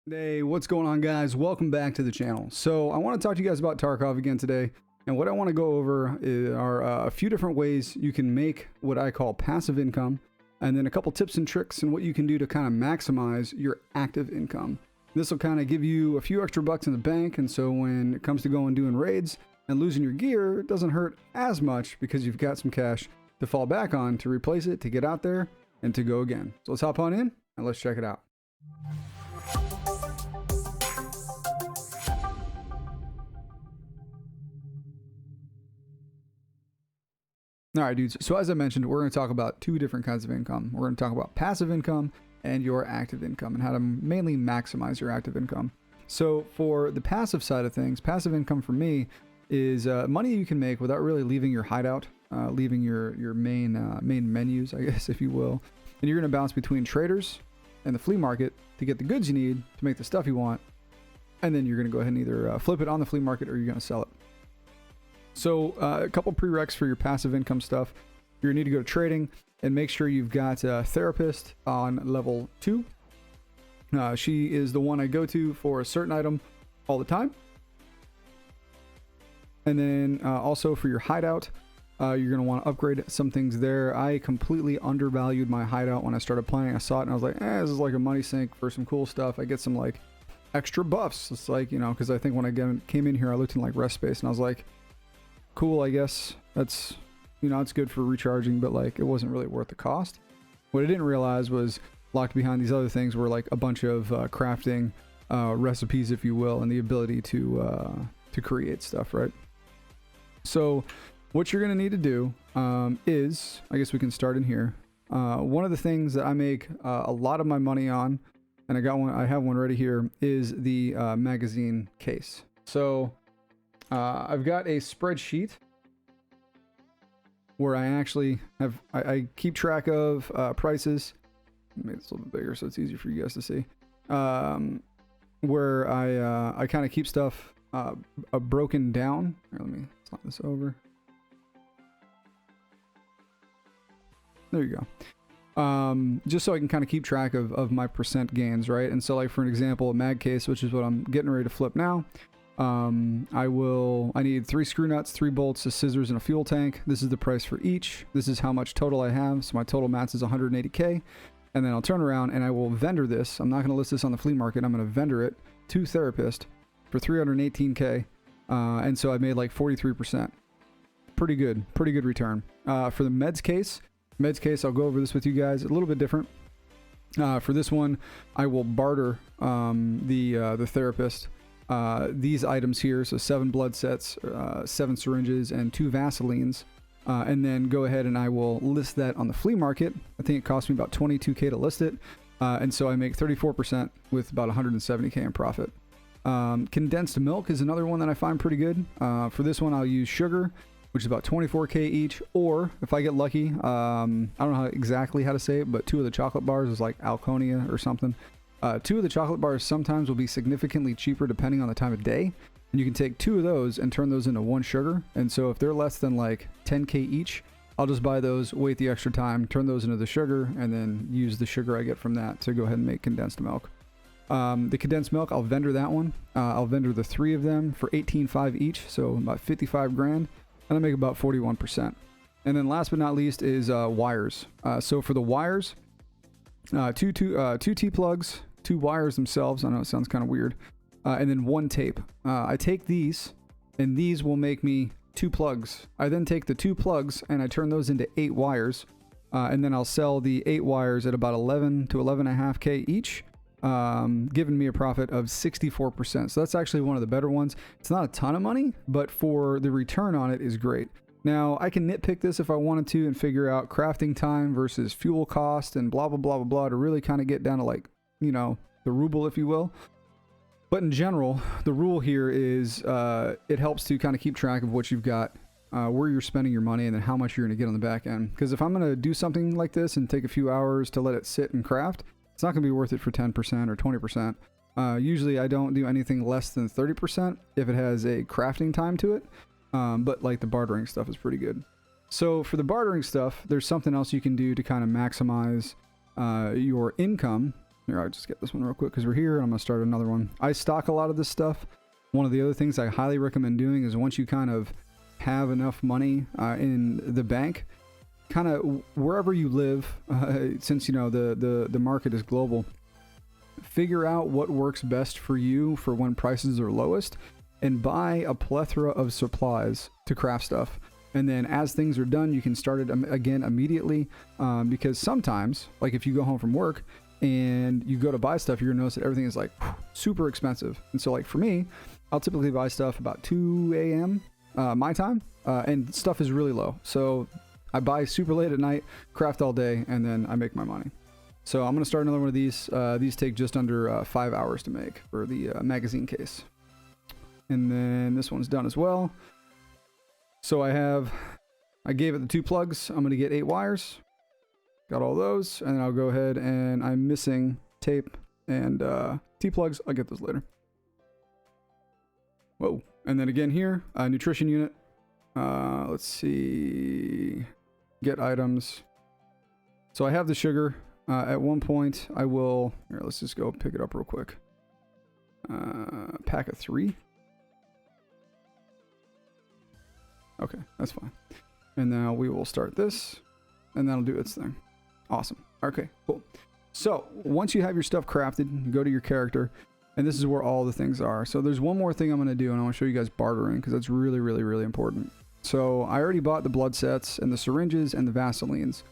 Hey, what's going on, guys? Welcome back to the channel. So I want to talk to you guys about Tarkov again today, and what I want to go over are a few different ways you can make what I call passive income, and then a couple tips and tricks and what you can do to kind of maximize your active income. This will kind of give you a few extra bucks in the bank, and so when it comes to doing raids and losing your gear, it doesn't hurt as much because you've got some cash to fall back on to replace it, to get out there, and to go again. So let's hop on in and let's check it out. All right, dudes. So as I mentioned, we're going to talk about two different kinds of income. We're going to talk about passive income and your active income, and how to mainly maximize your active income. So for the passive side of things, passive income for me is money you can make without really leaving your hideout, leaving your main menus, I guess, if you will. And you're going to bounce between traders and the flea market to get the goods you need to make the stuff you want. And then you're going to go ahead and either flip it on the flea market or you're going to sell it. So a couple prereqs for your passive income stuff. You're gonna need to go to trading and make sure you've got a therapist on level 2. She is the one I go to for a certain item all the time. And then also for your hideout, you're gonna want to upgrade some things there. I completely undervalued my hideout when I started playing. I saw it and I was like, this is like a money sink for some cool stuff. I get some like extra buffs. It's like, you know, because I think when I came in here, I looked in like rest space and I was like, cool, I guess that's, you know, it's good for recharging, but like it wasn't really worth the cost. What I didn't realize was locked behind these other things were like a bunch of crafting recipes, if you will, and the ability to create stuff, right? So what you're gonna need to do is, I guess we can start in here. One of the things that I make a lot of my money on, and I have one ready here, is the magazine case. So I've got a spreadsheet where I actually have, I keep track of prices. Make this a little bit bigger so it's easier for you guys to see. Where I kind of keep stuff broken down. Here, let me slide this over. There you go. Just so I can kind of keep track of my percent gains, right? And so like for an example, a mag case, which is what I'm getting ready to flip now. I need 3 screw nuts, 3 bolts, a scissors, and a fuel tank. This is the price for each. This is how much total I have. So my total mats is 180K. And then I'll turn around and I will vendor this. I'm not going to list this on the flea market. I'm going to vendor it to Therapist for 318K. And so I made like 43%. Pretty good return. For the meds case, I'll go over this with you guys. A little bit different. For this one, I will barter the Therapist. These items here, so 7 blood sets, 7 syringes, and 2 Vaselines, and then go ahead and I will list that on the flea market. I think it cost me about 22K to list it, and so I make 34% with about 170K in profit. Condensed milk is another one that I find pretty good. For this one, I'll use sugar, which is about 24K each, or if I get lucky, I don't know exactly how to say it, but 2 of the chocolate bars is like Alconia or something. 2 of the chocolate bars sometimes will be significantly cheaper depending on the time of day, and you can take 2 of those and turn those into 1 sugar. And so if they're less than like 10K each, I'll just buy those, wait the extra time, turn those into the sugar, and then use the sugar I get from that to go ahead and make condensed milk. The condensed milk, I'll vendor that one. I'll vendor the 3 of them for 18.5 each, so about 55 grand, and I make about 41%. And then last but not least is wires. So for the wires, 2 T-plugs, 2 wires themselves. I know it sounds kind of weird. And then 1 tape. I take these, and these will make me 2 plugs. I then take the 2 plugs and I turn those into 8 wires. And then I'll sell the 8 wires at about 11 to 11.5K each, giving me a profit of 64%. So that's actually one of the better ones. It's not a ton of money, but for the return on it is great. Now, I can nitpick this if I wanted to and figure out crafting time versus fuel cost and blah, blah, blah, blah, blah, to really kind of get down to like, you know, the ruble, if you will. But in general, the rule here is it helps to kind of keep track of what you've got, where you're spending your money, and then how much you're going to get on the back end. Because if I'm going to do something like this and take a few hours to let it sit and craft, it's not going to be worth it for 10% or 20%. Usually I don't do anything less than 30% if it has a crafting time to it. But like the bartering stuff is pretty good. So for the bartering stuff, there's something else you can do to kind of maximize your income Here, I'll just get this one real quick because we're here, and I'm going to start another one. I stock a lot of this stuff. One of the other things I highly recommend doing is once you kind of have enough money in the bank, kind of wherever you live, since, you know, the market is global, figure out what works best for you for when prices are lowest, and buy a plethora of supplies to craft stuff. And then as things are done, you can start it again immediately, because sometimes, like if you go home from work and you go to buy stuff, you're gonna notice that everything is like super expensive. And so like for me, I'll typically buy stuff about 2 a.m. My time, and stuff is really low. So I buy super late at night, craft all day, and then I make my money. So I'm gonna start another one of these. These take just under 5 hours to make for the magazine case. And then this one's done as well. So I gave it the 2 plugs. I'm gonna get 8 wires. Got all those, and then I'll go ahead and I'm missing tape and T-plugs. I'll get those later. Whoa. And then again here, nutrition unit. Let's see. Get items. So I have the sugar. At one point, I will... Here, let's just go pick it up real quick. Pack of 3. Okay, that's fine. And now we will start this, and that'll do its thing. Awesome. Okay, cool. So once you have your stuff crafted, you go to your character, and this is where all the things are. So there's one more thing I'm going to do, and I want to show you guys bartering, because that's really, really, really important. So I already bought the blood sets and the syringes and the Vaselines,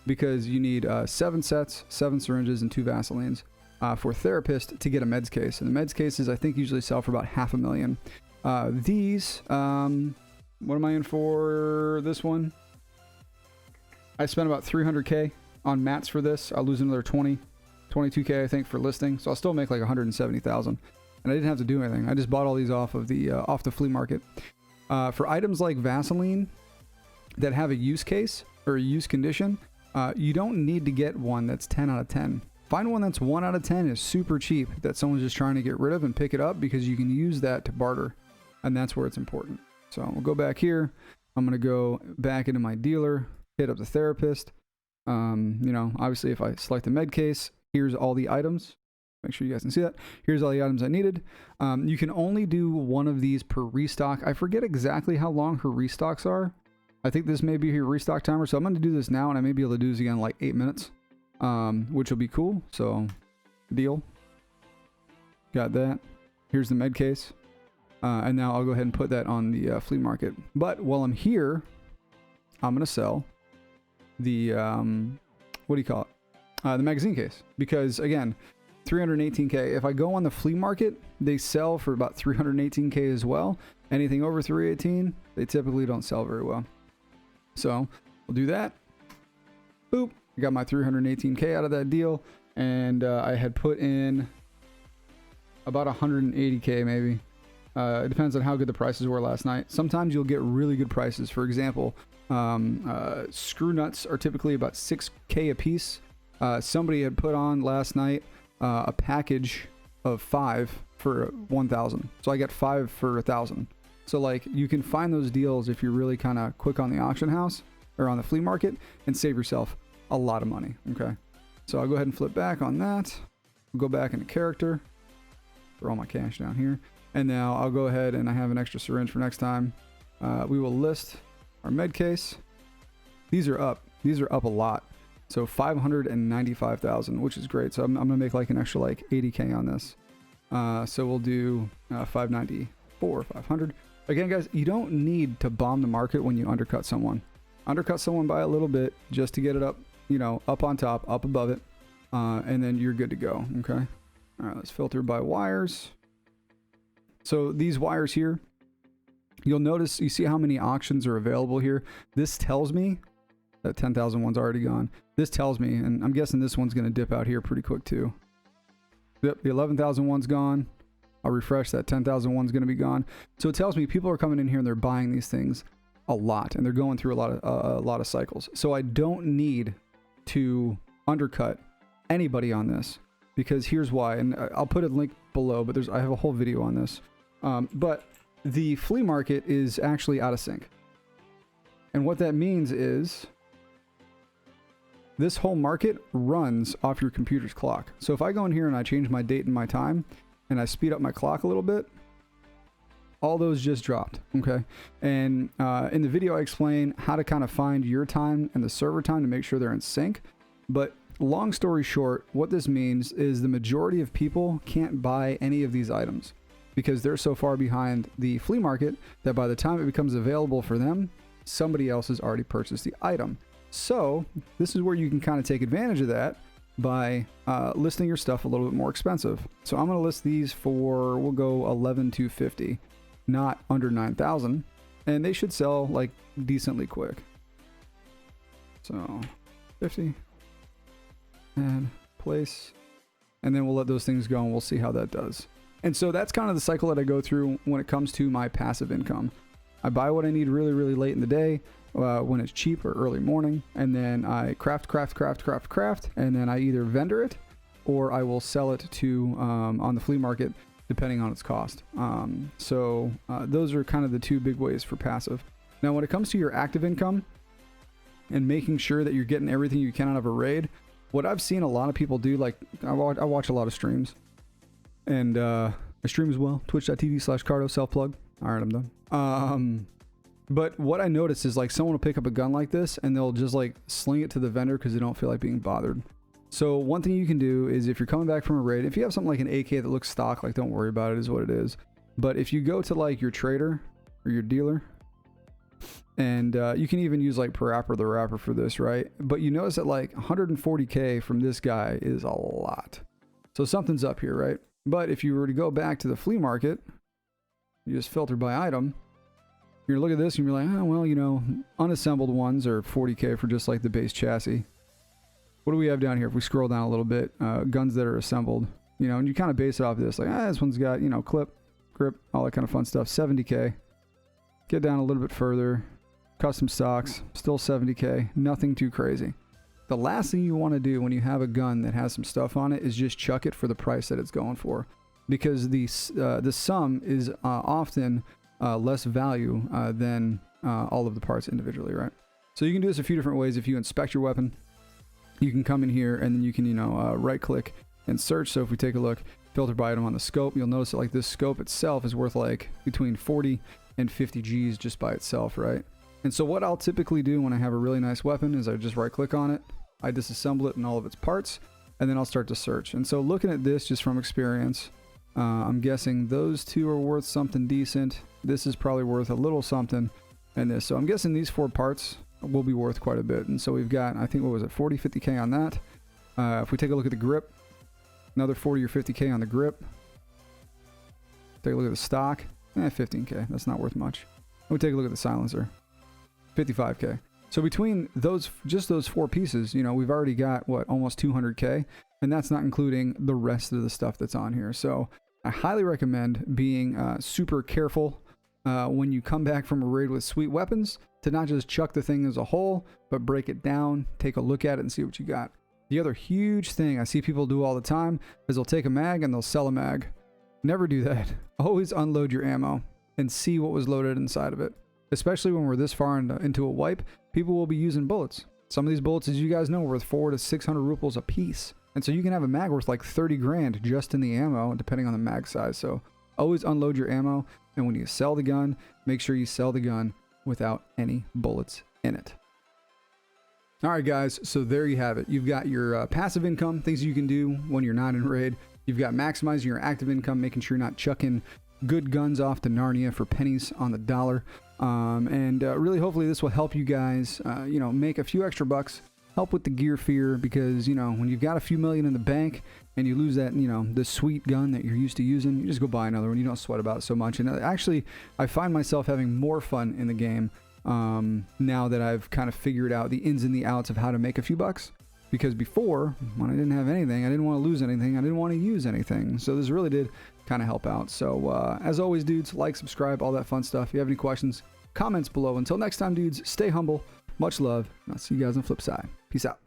because you need 7 sets, 7 syringes, and 2 Vaselines for therapist to get a meds case. And the meds cases I think usually sell for about $500,000. These, what am I in for this one? I spent about 300K on mats for this. I'll lose another 22K I think for listing, so I'll still make like 170,000. And I didn't have to do anything. I just bought all these off of the flea market. For items like Vaseline that have a use case or a use condition, you don't need to get one that's 10 out of 10. Find one that's 1 out of 10 is super cheap, that someone's just trying to get rid of, and pick it up, because you can use that to barter, and that's where it's important. So we'll go back here. I'm going to go back into my dealer, hit up the therapist. You know, obviously if I select the med case, here's all the items. Make sure you guys can see that. Here's all the items I needed. You can only do one of these per restock. I forget exactly how long her restocks are. I think this may be her restock timer. So I'm going to do this now, and I may be able to do this again in like 8 minutes, which will be cool. So deal. Got that. Here's the med case. And now I'll go ahead and put that on the flea market. But while I'm here, I'm going to sell the, what do you call it? The magazine case. Because again, 318K. If I go on the flea market, they sell for about 318K as well. Anything over 318, they typically don't sell very well. So we'll do that. Boop. I got my 318K out of that deal. And I had put in about 180K maybe. It depends on how good the prices were last night. Sometimes you'll get really good prices. For example, screw nuts are typically about 6K a piece. Somebody had put on last night a package of 5 for 1,000. So I got 5 for 1,000. So like you can find those deals if you're really kind of quick on the auction house or on the flea market, and save yourself a lot of money. Okay. So I'll go ahead and flip back on that. We'll go back into character. Throw all my cash down here. And now I'll go ahead, and I have an extra syringe for next time. We will list our med case. These are up. These are up a lot. So 595,000, which is great. So I'm gonna make like an extra like 80K on this. So we'll do 594, 500. Again, guys, you don't need to bomb the market when you undercut someone. Undercut someone by a little bit just to get it up, you know, up on top, up above it, and then you're good to go. Okay. All right, let's filter by wires. So these wires here, you'll notice, you see how many auctions are available here. This tells me that 10,000 one's already gone. This tells me, and I'm guessing this one's going to dip out here pretty quick too. Yep, the 11,000 one's gone. I'll refresh that. 10,000 one's going to be gone. So it tells me people are coming in here and they're buying these things a lot, and they're going through a lot of cycles. So I don't need to undercut anybody on this, because here's why. And I'll put a link below, but I have a whole video on this. But the flea market is actually out of sync. And what that means is this whole market runs off your computer's clock. So if I go in here and I change my date and my time and I speed up my clock a little bit, all those just dropped, okay? And in the video, I explain how to kind of find your time and the server time to make sure they're in sync. But long story short, what this means is the majority of people can't buy any of these items because they're so far behind the flea market that by the time it becomes available for them, somebody else has already purchased the item. So this is where you can kind of take advantage of that by listing your stuff a little bit more expensive. So I'm going to list these for, we'll go 11,250. Not under 9,000, and they should sell like decently quick. So 50 and place, and then we'll let those things go and we'll see how that does. And so that's kind of the cycle that I go through when it comes to my passive income. I buy what I need really, really late in the day when it's cheap or early morning, and then I craft, and then I either vendor it or I will sell it to on the flea market, depending on its cost. Those are kind of the two big ways for passive. Now, when it comes to your active income and making sure that you're getting everything you can out of a raid, what I've seen a lot of people do, like I watch a lot of streams, and I stream as well, twitch.tv/Cardo, self-plug. All right, I'm done. But what I notice is like someone will pick up a gun like this and they'll just like sling it to the vendor because they don't feel like being bothered. So one thing you can do is if you're coming back from a raid, if you have something like an AK that looks stock, like don't worry about it, is what it is. But if you go to like your trader or your dealer, and you can even use like Parappa the Rapper for this, right? But you notice that like 140K from this guy is a lot. So something's up here, right? But if you were to go back to the flea market, you just filter by item, you're gonna look at this and you're like, oh, well, you know, unassembled ones are 40K for just like the base chassis. What do we have down here? If we scroll down a little bit, guns that are assembled, you know, and you kind of base it off this, like, this one's got, you know, clip, grip, all that kind of fun stuff, 70K. Get down a little bit further, custom stocks, still 70K, nothing too crazy. The last thing you want to do when you have a gun that has some stuff on it is just chuck it for the price that it's going for, because the sum is often less value than all of the parts individually, right? So you can do this a few different ways. If you inspect your weapon, you can come in here and then you can, you know, right click and search. So if we take a look, filter by item on the scope, you'll notice that like this scope itself is worth like between 40 and 50 G's just by itself, right? And so what I'll typically do when I have a really nice weapon is I just right click on it, I disassemble it in all of its parts, and then I'll start to search. And so looking at this just from experience, I'm guessing those two are worth something decent. This is probably worth a little something, and this. So I'm guessing these four parts will be worth quite a bit. And so we've got, I think, what was it, 40, 50K on that. If we take a look at the grip, another 40 or 50K on the grip. Take a look at the stock, 15K, that's not worth much. We take a look at the silencer, 55K. So between those, just those four pieces, you know, we've already got what, almost 200K, and that's not including the rest of the stuff that's on here. So I highly recommend being super careful when you come back from a raid with sweet weapons, to not just chuck the thing as a whole, but break it down, take a look at it, and see what you got. The other huge thing I see people do all the time is they'll take a mag and they'll sell a mag. Never do that. Always unload your ammo and see what was loaded inside of it. Especially when we're this far into a wipe, people will be using bullets. Some of these bullets, as you guys know, are worth 400 to 600 rupees a piece. And so you can have a mag worth like 30 grand just in the ammo, depending on the mag size. So always unload your ammo, and when you sell the gun, make sure you sell the gun without any bullets in it. All right, guys, so there you have it. You've got your passive income, things you can do when you're not in raid. You've got maximizing your active income, making sure you're not chucking good guns off to Narnia for pennies on the dollar. Really, hopefully this will help you guys, you know, make a few extra bucks, help with the gear fear, because, you know, when you've got a few million in the bank and you lose that, you know, the sweet gun that you're used to using, you just go buy another one. You don't sweat about it so much. And actually, I find myself having more fun in the game now that I've kind of figured out the ins and the outs of how to make a few bucks. Because before, when I didn't have anything, I didn't want to lose anything, I didn't want to use anything. So this really did kind of help out. So as always, dudes, like, subscribe, all that fun stuff. If you have any questions, comments below. Until next time, dudes, stay humble, much love, and I'll see you guys on the flip side. Peace out.